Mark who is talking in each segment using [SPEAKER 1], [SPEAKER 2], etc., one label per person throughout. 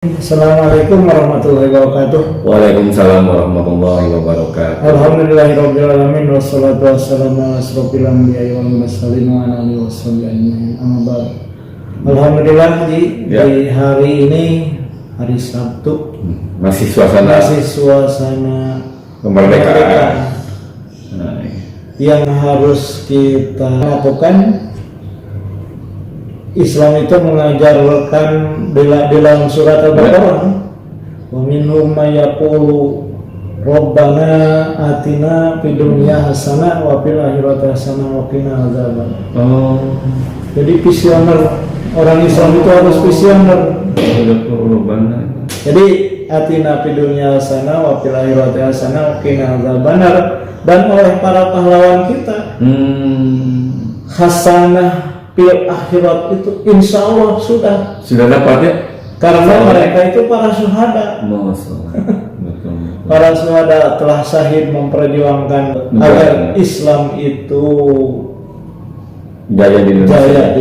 [SPEAKER 1] Assalamualaikum warahmatullahi wabarakatuh.
[SPEAKER 2] Waalaikumsalam warahmatullahi wabarakatuh.
[SPEAKER 1] Alhamdulillahirabbil alamin wassalatu wassalamu ala asrofil anbiya'i wal mursalin wa ala alihi washabihi ajmain. Amma ba'd. Alhamdulillah di hari ini hari Sabtu
[SPEAKER 2] Masih
[SPEAKER 1] suasana
[SPEAKER 2] kemerdekaan.
[SPEAKER 1] Yang harus kita lakukan. Islam itu mengajarkan di dalam surat Al-Baqarah, wa minhum may yaqulu rabbana atina fid dunya hasanah wa fil akhirati hasanah wa qina adzaban. Jadi visioner orang Islam itu harus visioner. Jadi atina fid dunya hasanah wa fil akhirati hasanah wa qina adzaban. Dan oleh para pahlawan kita hasanah fil akhirat itu insya Allah sudah
[SPEAKER 2] dapat ya,
[SPEAKER 1] karena mereka itu para syuhada. Para syuhada telah syahid memperjuangkan agar Islam itu
[SPEAKER 2] jaya di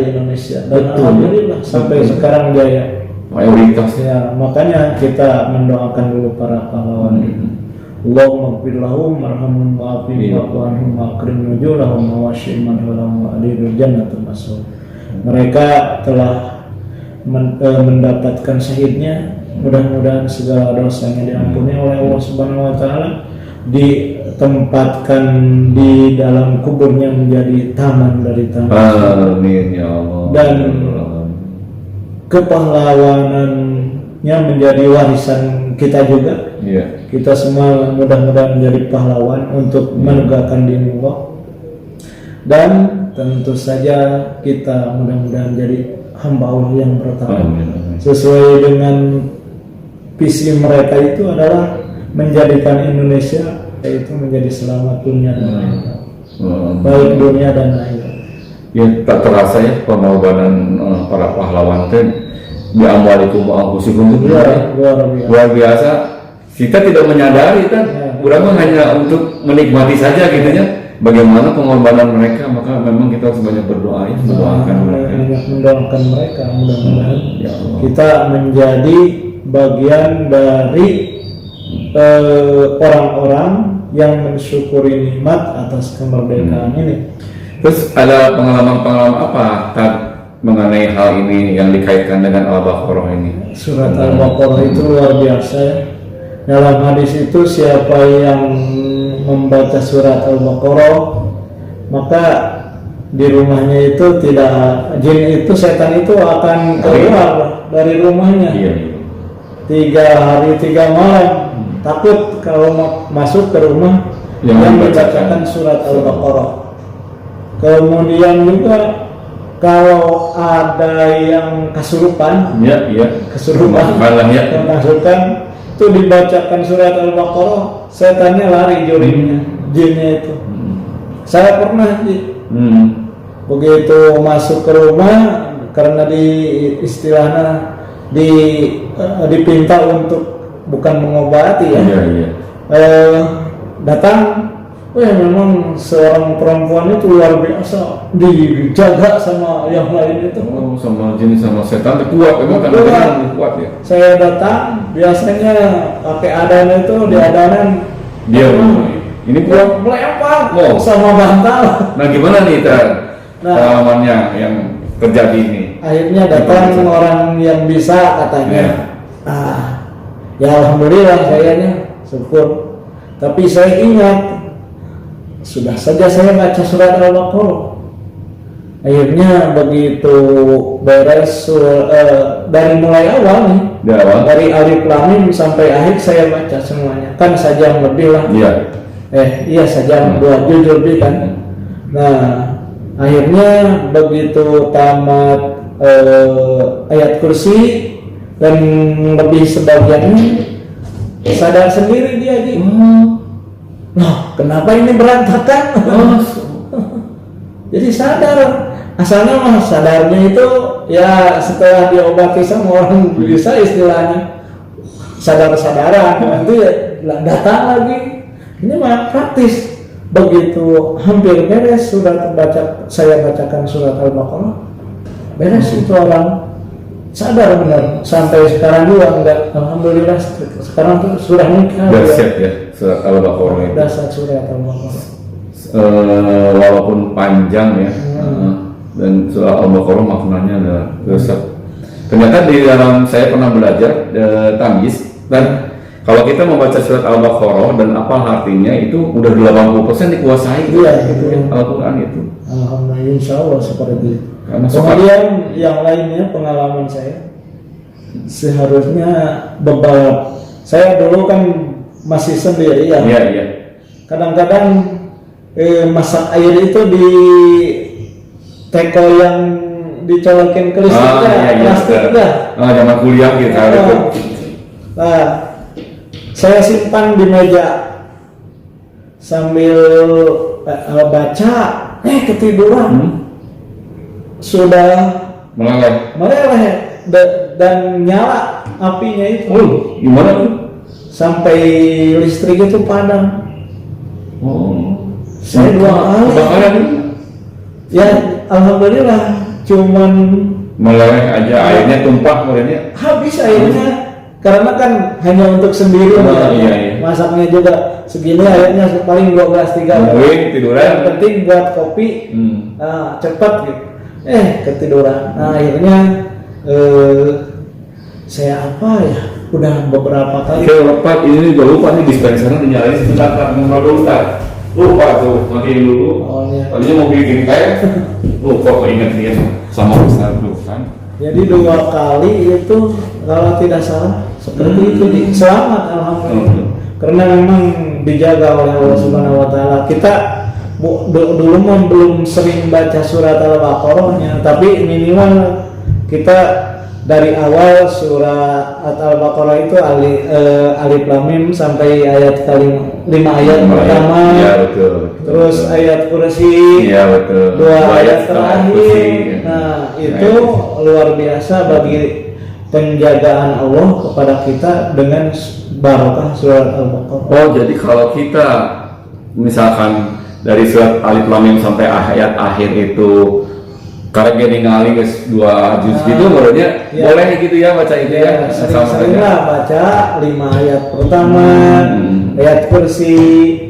[SPEAKER 1] Indonesia. Dan alhamdulillah sampai sekarang jaya
[SPEAKER 2] mayoritas
[SPEAKER 1] ya. Makanya kita mendoakan dulu para pahlawan itu. Allahumma ighfir lahum warhamhum wa'afihim wa'fu anhum wa'akrim nuzulahum wa wasi' manhum wa adkhilhum jannatal maswah. Mereka telah mendapatkan syahidnya, mudah-mudahan segala dosanya diampuni oleh Allah Subhanahu wa taala, ditempatkan di dalam kuburnya menjadi taman dari taman.
[SPEAKER 2] Amin ya Allah.
[SPEAKER 1] Dan kepahlawanannya menjadi warisan kita juga.
[SPEAKER 2] Iya.
[SPEAKER 1] Kita semua mudah-mudahan menjadi pahlawan untuk menegakkan dini Allah. Dan tentu saja kita mudah-mudahan jadi hamba Allah yang bertakwa. Sesuai dengan visi mereka itu adalah menjadikan Indonesia yaitu menjadi selamat dunia dan akhirat. Baik dunia dan akhirat.
[SPEAKER 2] Ya, tak terasa ya pengorbanan para pahlawan itu di amwalikum wa anfusikum itu luar biasa. Kita tidak menyadari kan, kurang hanya untuk menikmati saja gitu ya. Bagaimana pengorbanan mereka, maka memang kita harus banyak berdoa ya, mendoakan
[SPEAKER 1] mereka. Mudah-mudahan kita menjadi bagian dari orang-orang yang mensyukuri nikmat atas kemerdekaan ini.
[SPEAKER 2] Terus ada pengalaman-pengalaman apa mengenai hal ini yang dikaitkan dengan Al-Baqarah ini?
[SPEAKER 1] Surat Al-Baqarah itu luar biasa ya. Dalam hadis itu siapa yang membaca surat Al-Baqarah maka di rumahnya itu tidak jin itu setan itu akan keluar dari rumahnya 3 hari 3 malam. Takut kalau masuk ke rumah yang membacakan surat Al-Baqarah. Kemudian juga kalau ada yang kesurupan kemasukan itu dibacakan surat Al-Baqarah, setannya lari jurinya, jinnya itu. Saya pernah begitu masuk ke rumah karena istilahnya dipinta untuk bukan mengobati ya. Datang, memang seorang perempuan itu luar biasa, dijaga sama yang lain itu.
[SPEAKER 2] Sama jin sama setan kuat, memang kan kuat ya.
[SPEAKER 1] Saya datang, biasanya pakai adanan itu di adanan
[SPEAKER 2] dia ini kuat
[SPEAKER 1] melempar sama bantal.
[SPEAKER 2] Nah gimana nih pengalamannya yang terjadi ini?
[SPEAKER 1] Akhirnya datang orang yang bisa katanya. Ya alhamdulillah sayanya syukur. Tapi saya ingat sudah saja saya baca surat Al-Baqarah. Akhirnya begitu beres dari mulai awal nih, dari alif lam mim sampai akhir saya baca semuanya. Kan sajam lebih lah. Iya sajam 2 juz lebih kan. Nah, akhirnya begitu tamat ayat kursi dan lebih sebagiannya sadar sendiri dia kenapa ini berantakan? Jadi sadar. Asalnya sadarnya itu ya setelah diobati sama orang bisa istilahnya sadar-sadaran. Nanti datang lagi. Ini mah praktis. Begitu hampir beres sudah saya bacakan surat Al-Baqarah. Beres itu orang sadar benar sampai sekarang juga enggak. Alhamdulillah sekarang tuh sudah nikah.
[SPEAKER 2] Udah siap ya surat Al-Baqarah itu.
[SPEAKER 1] Dasar surat Al-Baqarah.
[SPEAKER 2] Walaupun panjang ya, dan surat Al-Baqarah maknanya adalah besar. Ternyata di dalam saya pernah belajar tamyiz, dan kalau kita membaca surat Al-Baqarah dan apa artinya itu udah 80% dikuasai.
[SPEAKER 1] Iya, itu
[SPEAKER 2] Al-Quran itu.
[SPEAKER 1] Alhamdulillah, insya Allah seperti itu.
[SPEAKER 2] Karena
[SPEAKER 1] Kemudian yang lainnya pengalaman saya seharusnya beberapa. Saya dulu kan masih sendiri ya.
[SPEAKER 2] Iya, iya.
[SPEAKER 1] Kadang-kadang masak air itu di teko yang dicolokin ke listriknya, plastiknya.
[SPEAKER 2] Zaman kuliah gitu.
[SPEAKER 1] Nah, saya simpan di meja sambil baca, ketiduran. Sudah meleleh dan nyala apinya itu.
[SPEAKER 2] Gimana tuh?
[SPEAKER 1] Sampai listrik itu padam. Saya 2 kali.
[SPEAKER 2] Kebakaran?
[SPEAKER 1] Ya, alhamdulillah cuman
[SPEAKER 2] meleleh aja, airnya tumpah kemudian.
[SPEAKER 1] Habis airnya karena kan hanya untuk sendiri.
[SPEAKER 2] Iya.
[SPEAKER 1] Masaknya juga segini, airnya paling 12-13.
[SPEAKER 2] Tiduran.
[SPEAKER 1] Yang penting buat kopi cepat gitu. Ketiduran. Nah, akhirnya saya apa ya? Udah beberapa kali.
[SPEAKER 2] Lepas ini juga lupa nih dispensernya dinyalain sebentar, ngobrol dulu tak. Lupa tuh, matiin dulu. Tadinya mau bikin kayak lupa kok inget dia sama Ustaz dulu kan.
[SPEAKER 1] Jadi 2 kali itu kalau tidak salah seperti itu selamat alhamdulillah. Karena memang dijaga oleh Allah Subhanahu wa taala. Kita dulu belum sering baca surat Al-Baqarahnya, tapi minimal kita dari awal surat Al-Baqarah itu alif lam mim sampai ayat 5 ayat pertama.
[SPEAKER 2] Iya, betul.
[SPEAKER 1] Terus ayat kursi.
[SPEAKER 2] Iya, betul.
[SPEAKER 1] 2 ayat terakhir.
[SPEAKER 2] Kursi.
[SPEAKER 1] Nah, itu luar biasa bagi penjagaan Allah kepada kita dengan barokah surat Al-Baqarah.
[SPEAKER 2] Oh, jadi kalau kita misalkan dari surat alif lam mim sampai ayat akhir itu karena dia ningali guys 2 juz gitu, menurutnya boleh gitu ya baca itu ya.
[SPEAKER 1] Sering-seringlah baca 5 ayat pertama, ayat kursi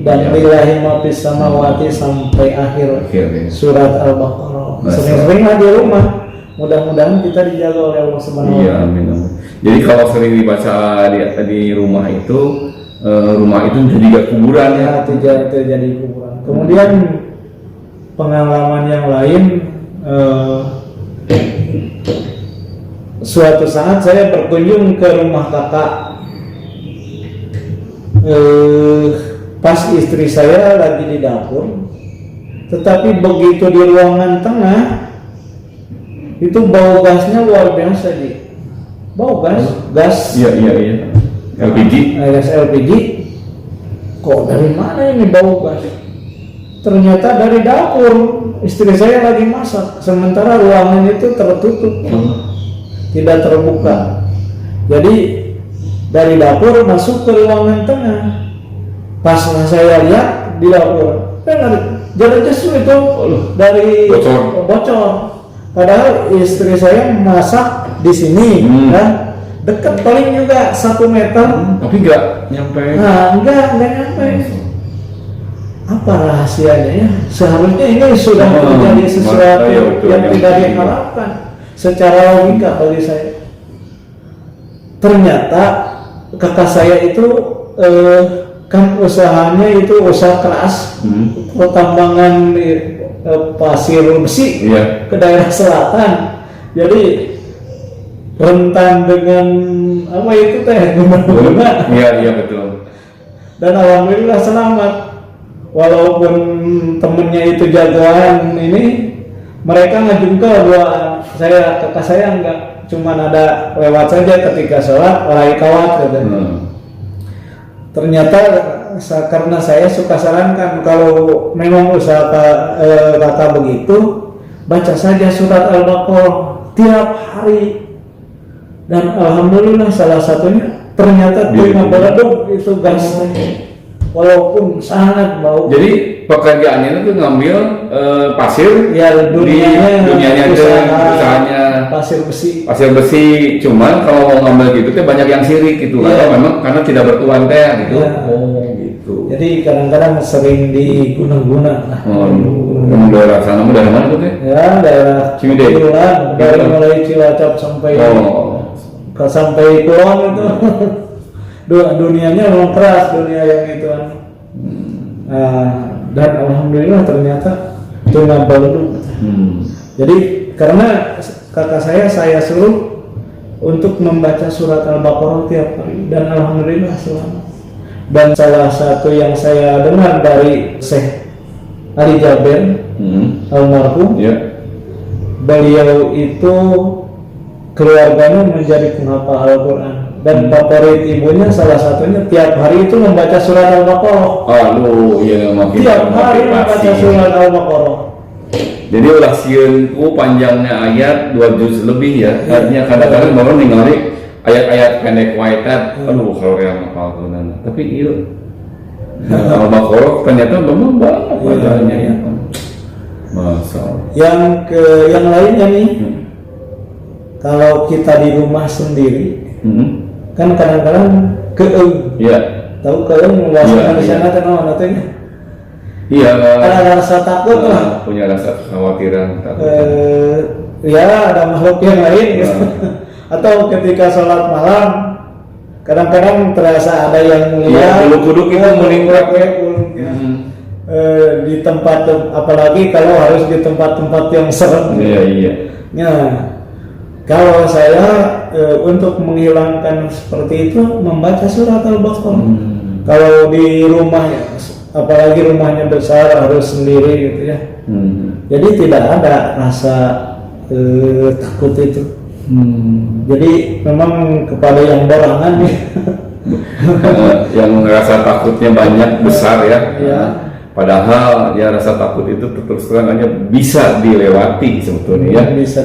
[SPEAKER 1] dan lillahi ma fis samawati sampai akhir surat Al-Baqarah. Sering-seringlah di rumah. Mudah-mudahan kita dijaga oleh Allah Subhanahu wa taala.
[SPEAKER 2] Iya, amin. Jadi kalau sering dibaca di rumah itu jadi kuburan ya.
[SPEAKER 1] Jadi kuburan. Kemudian pengalaman yang lain, suatu saat saya berkunjung ke rumah kakak, pas istri saya lagi di dapur, tetapi begitu di ruangan tengah itu bau gasnya luar biasa bau gas.
[SPEAKER 2] Iya. LPG.
[SPEAKER 1] Gas LPG. Kok dari mana ini bau gas? Ternyata dari dapur, istri saya lagi masak, sementara ruangan itu tertutup, tidak terbuka. Jadi dari dapur masuk ke ruangan tengah. Pas saya lihat di dapur, jalan justru itu dari bocor. Padahal istri saya masak di sini, kan dekat paling juga 1 meter,
[SPEAKER 2] tapi nggak nyampe.
[SPEAKER 1] Nah, nggak nyampe. Apa rahasianya ya? Seharusnya ini sudah menjadi sesuatu yang tidak diharapkan secara logika bagi saya. Ternyata kakak saya itu kan usahanya itu usaha keras, pertambangan pasir besi ke daerah selatan. Jadi rentan dengan apa itu guna.
[SPEAKER 2] Iya betul.
[SPEAKER 1] Dan alhamdulillah selamat. Walaupun temennya itu jagoan ini, mereka ngejungkel bahwa kakak saya enggak, cuman ada lewat saja ketika sholat orang kawat gitu. Ternyata karena saya suka sarankan kalau memang usaha kakak begitu, baca saja surat Al-Baqarah tiap hari. Dan alhamdulillah salah satunya ternyata terima bereduk itu gas. walaupun sangat bau.
[SPEAKER 2] Jadi pekerjaannya itu ngambil pasir
[SPEAKER 1] Ya
[SPEAKER 2] dunianya itu usahanya
[SPEAKER 1] pasir
[SPEAKER 2] besi. Cuman kalau mau ngambil gitu tuh banyak yang sirik gitu.
[SPEAKER 1] Ya.
[SPEAKER 2] Atau memang karena tidak bertuan teh gitu.
[SPEAKER 1] Ya.
[SPEAKER 2] Oh gitu.
[SPEAKER 1] Jadi kadang-kadang sering diguna-guna.
[SPEAKER 2] Memang daerah sana daerah mana tuh teh?
[SPEAKER 1] Ya daerah
[SPEAKER 2] Ciwidey.
[SPEAKER 1] Kulon, dari mulai Cilacap sampai sampai Kulon itu. Dunianya memang keras, dunia yang itu. Dan alhamdulillah ternyata itu dulu. Jadi karena kakak saya suruh untuk membaca surat Al-Baqarah tiap hari dan alhamdulillah selamat. Dan salah satu yang saya dengar dari Syekh Ali Jaber almarhum, beliau itu keluarganya menjadi penghafal Al-Quran dan favorit ibunya salah satunya tiap hari itu membaca surat Al-Baqarah.
[SPEAKER 2] Ya makin
[SPEAKER 1] Tiap hari membaca surat Al-Baqarah.
[SPEAKER 2] Jadi ulah sieunku panjangnya ayat 2 juz lebih ya. Artinya kadang-kadang baru ningali ayat-ayat pendek wae teh. Kalau yang hafalkeun. Tapi ieu Al-Baqarah ternyata memang banyak bacaannya ya. Masa.
[SPEAKER 1] Yang lainnya nih, kalau kita di rumah sendiri, kan kadang-kadang keung. Tahu keung bahasa di sana teh naon atunya? Ada rasa takut lah.
[SPEAKER 2] Punya rasa kekhawatiran takut.
[SPEAKER 1] Ya ada makhluk yang lain gitu. Atau ketika sholat malam kadang-kadang terasa ada yang melihat.
[SPEAKER 2] Kuduk itu meningkat.
[SPEAKER 1] Di tempat, apalagi kalau harus di tempat-tempat yang serem. Ya, kalau saya untuk menghilangkan seperti itu membaca surat Al-Baqarah. Kalau di rumah, apalagi rumahnya besar harus sendiri gitu ya. Jadi tidak ada rasa takut itu. Jadi memang kepada yang borangan ya.
[SPEAKER 2] Yang ngerasa takutnya banyak besar ya. Padahal ya rasa takut itu terus terang aja bisa dilewati sebetulnya ya. Bisa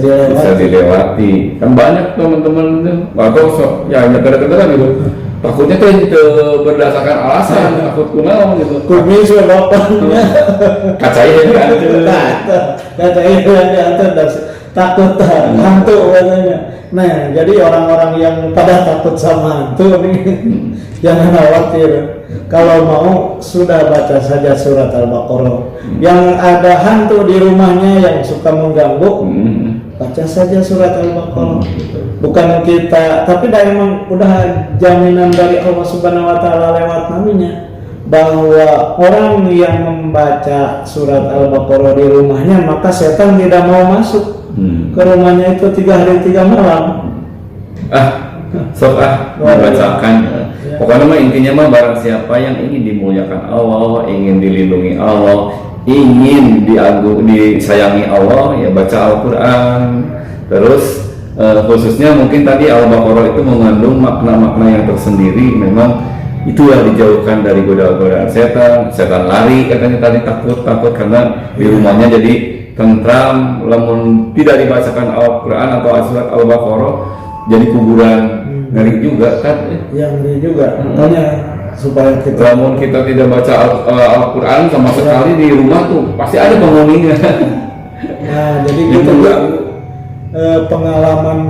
[SPEAKER 2] dilewati. Kan banyak teman-teman atau ya kadang-kadang gitu. Takutnya tuh itu berdasarkan alasan takut kunaon gitu.
[SPEAKER 1] Kumis bapaknya.
[SPEAKER 2] Kacanya diantar.
[SPEAKER 1] Takut hantu katanya. Nah, jadi orang-orang yang pada takut sama hantu nih jangan khawatir. Kalau mau sudah baca saja surat Al-Baqarah. Yang ada hantu di rumahnya yang suka mengganggu, baca saja surat Al-Baqarah. Bukan kita, tapi emang udah jaminan dari Allah Subhanahu wa taala lewat nabinya bahwa orang yang membaca surat Al-Baqarah di rumahnya maka setan tidak mau masuk ke rumahnya itu 3 hari 3 malam.
[SPEAKER 2] Membacakan. Pokoknya mah intinya mah barang siapa yang ingin dimuliakan Allah, ingin dilindungi Allah, ingin disayangi Allah, ya baca Al-Quran. Terus khususnya mungkin tadi Al-Baqarah itu mengandung makna-makna yang tersendiri. Memang itulah dijauhkan dari godaan-godaan setan lari katanya tadi takut karena di rumahnya jadi tentram. Namun tidak dibacakan Al-Quran atau surat Al-Baqarah jadi kuburan. Ngeri juga kan?
[SPEAKER 1] Ya ngeri juga. Makanya supaya
[SPEAKER 2] namun kita tidak baca Al-Quran sama sekali di rumah tuh pasti ada penghuninya.
[SPEAKER 1] Nah jadi gitu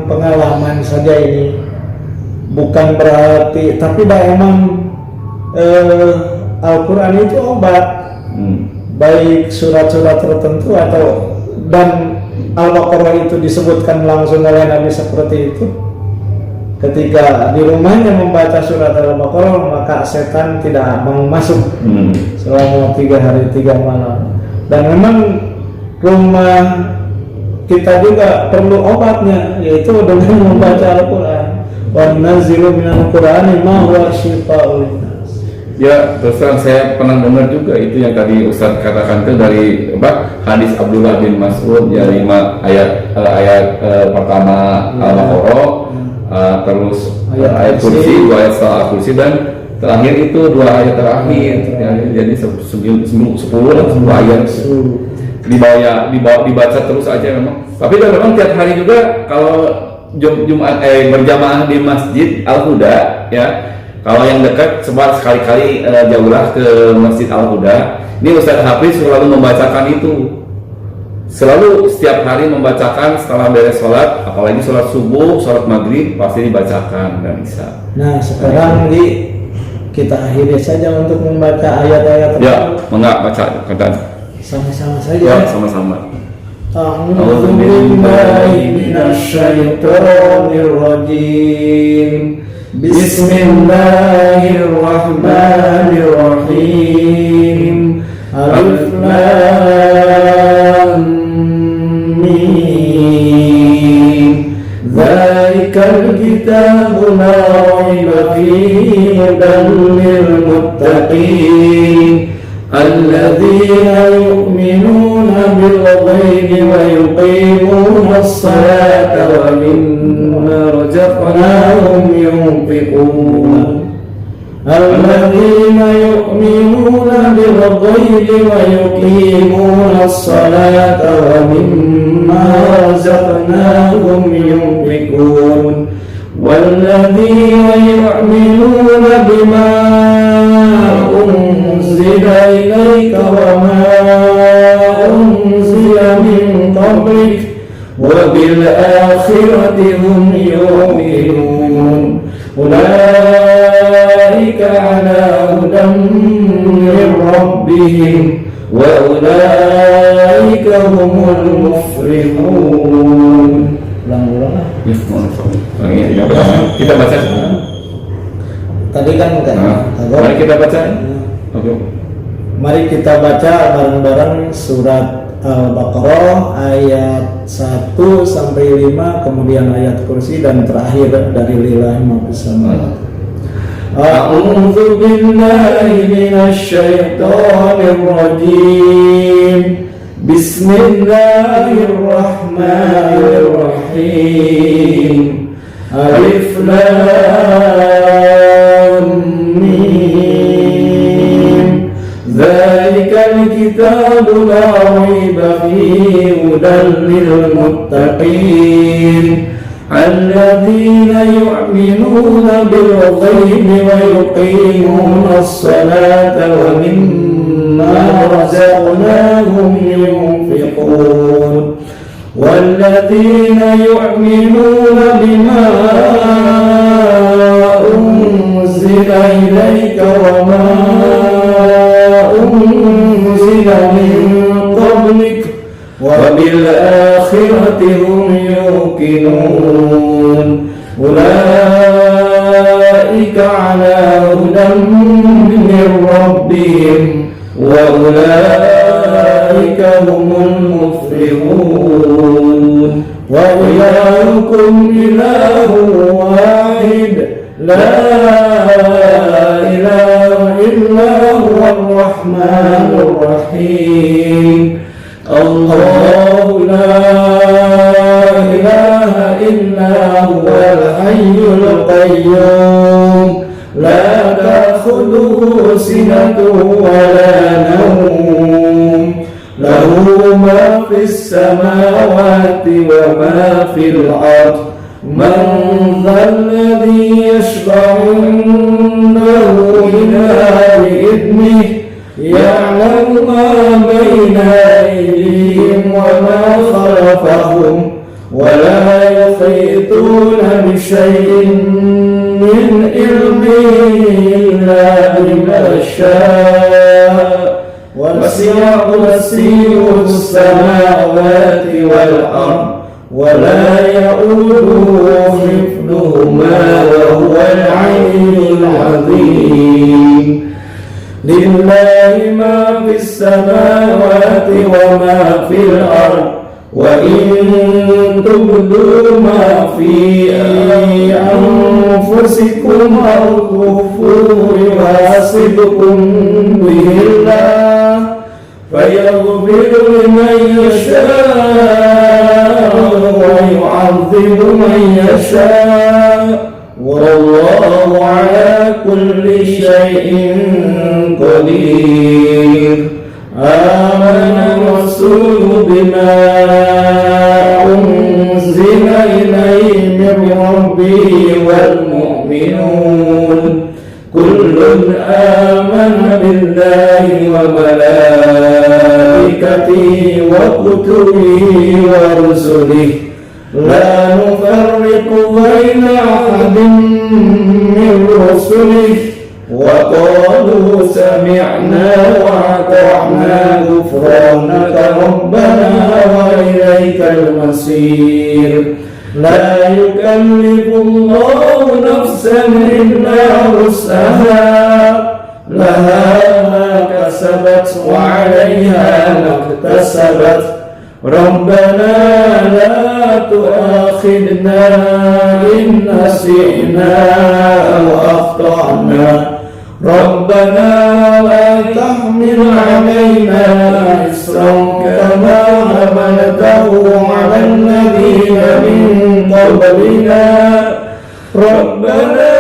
[SPEAKER 1] pengalaman saja ini, bukan berarti, tapi emang Al-Quran itu obat. Baik surat-surat tertentu dan Al-Baqarah itu disebutkan langsung oleh Nabi seperti itu. Ketika di rumahnya membaca surat Al-Baqarah maka setan tidak mau masuk selama 3 hari 3 malam. Dan memang rumah kita juga perlu obatnya, yaitu dengan membaca Al-Quran. Wa nazilu minal Qur'ani ma huwa syifaa'un linnas.
[SPEAKER 2] Ya, terus terang saya pernah dengar juga itu yang tadi Ustaz katakan itu dari hadis Abdullah bin Mas'ud ya 5 ayat pertama Al-Baqarah, terus ayat kursi, 2 ayat setelah kursi, dan terakhir itu 2 ayat terakhir. Jadi 10 ayat dibaca terus aja memang. Tapi memang tiap hari juga kalau Jumat berjamaah di Masjid Al-Huda ya, Kalau yang dekat coba sekali-kali jauhlah ke Masjid Al-Huda. Ini Ustadz Hafiz selalu membacakan itu. Selalu setiap hari membacakan setelah beres sholat, apalagi sholat subuh, sholat maghrib pasti dibacakan dan bisa.
[SPEAKER 1] Nah sekarang kita akhiri saja untuk membaca ayat-ayat.
[SPEAKER 2] Ya, enggak baca kata.
[SPEAKER 1] Sama-sama saja.
[SPEAKER 2] Ya, sama-sama.
[SPEAKER 1] A'udzu billahi minasy syaithanir rajim. Bismillahirrahmanirrahim. Alif Lam Mim. Dzalikal kitabu la raiba fihi hudan lil muttaqin. الذين يؤمنون بالغيب ويقيمون الصلاة ومما رزقناهم ينفقون الذين يؤمنون بالغيب ويقيمون الصلاة ومما رزقناهم ينفقون والذين يؤمنون بما أنزل إليك وما أنزل من قبلك وبالآخرة هم يؤمنون أولئك على هدى من ربهم وأولئك هم المفلحون.
[SPEAKER 2] Kita baca.
[SPEAKER 1] Tadi kan
[SPEAKER 2] mari kita baca. Oke.
[SPEAKER 1] Mari kita baca bareng-bareng surat Al-Baqarah ayat 1 sampai 5, kemudian ayat kursi dan terakhir dari lillahi ma fis samawati. A'udzu billahi minasy syaithanir rajim. Bismillahirrahmanirrahim. Alif Lam Mim. Dzalikal kitabu la raiba fihi hudan lil muttaqin. Alladzina yu'minuna bil ghaibi wa yuqimuna as-salata wa mimma razaqnahum yunfiqun. والذين يؤمنون بما أنزل إليك وما أنزل من قبلك وبالآخرة هم يوقنون أولئك على هدى من ربهم وأولئك هم المفلحون وإلهكم إله واحد لا إله إلا هو الرحمن الرحيم الله لا إله إلا هو الحي القيوم لا تأخذه سنة ولا نوم له ما في السماوات وما في الأرض من ذا الذي يشفع عنده إلا بإذنه يعلم ما بين أيديهم وما خلفهم ولا يحيطون بشيء من علمه إلا بما شاء وسع كرسيه السماوات والأرض ولا يؤوده حفظهما وهو العلي العظيم لله ما في السماوات وما في الأرض وإن تبدوا ما في أنفسكم أو تخفوه يحاسبكم به الله فيغفر لمن يشاء ويعذب من يشاء والله على كل شيء قدير آمن الرسول بما أنزل إليه من ربه والمؤمنون
[SPEAKER 2] kullun amana billahi wa malaikatihi wa kutubihi wa rusulihi la nufarriqu baina ahadin min rusulihi wa qalu sami'na wa ata'na ghufranaka rabbana wa ilaikal masir. La yukallifu Allahu nafsan illa wus'aha laha ma kasabat wa 'alayha ma iktasabat. Rabbana la tu'akhidna in nasina aw akhtana. Rabbana la tahmil 'alaina isran kama hamaltahu 'ala alladhina min qablina. Rabbana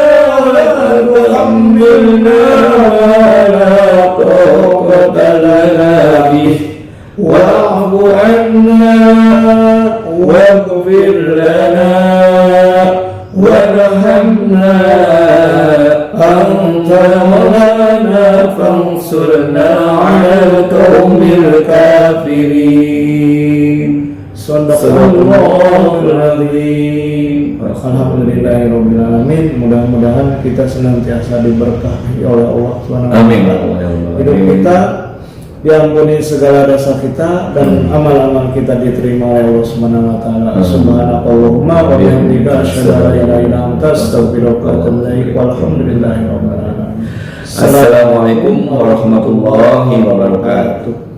[SPEAKER 2] la tuhammilna ma la taqata lana bih. Wa'fu 'anna waghfir lana warhamna anta maulana fansurna 'alal qaumil kafirin. Shadaqallahul azim. Alhamdulillahirabbil alamin. Mudah-mudahan kita senantiasa diberkahi oleh Allah Subhanahu wa taala. Hidup kita diampuni segala dosa kita dan amal-amal kita diterima oleh Allah Subhanahu wa taala. Subhanakallahumma wa bihamdika asyhadu an la ilaha illa anta astaghfiruka wa atubu ilaik. Walhamdulillahirabbil alamin. Assalamualaikum warahmatullahi wabarakatuh.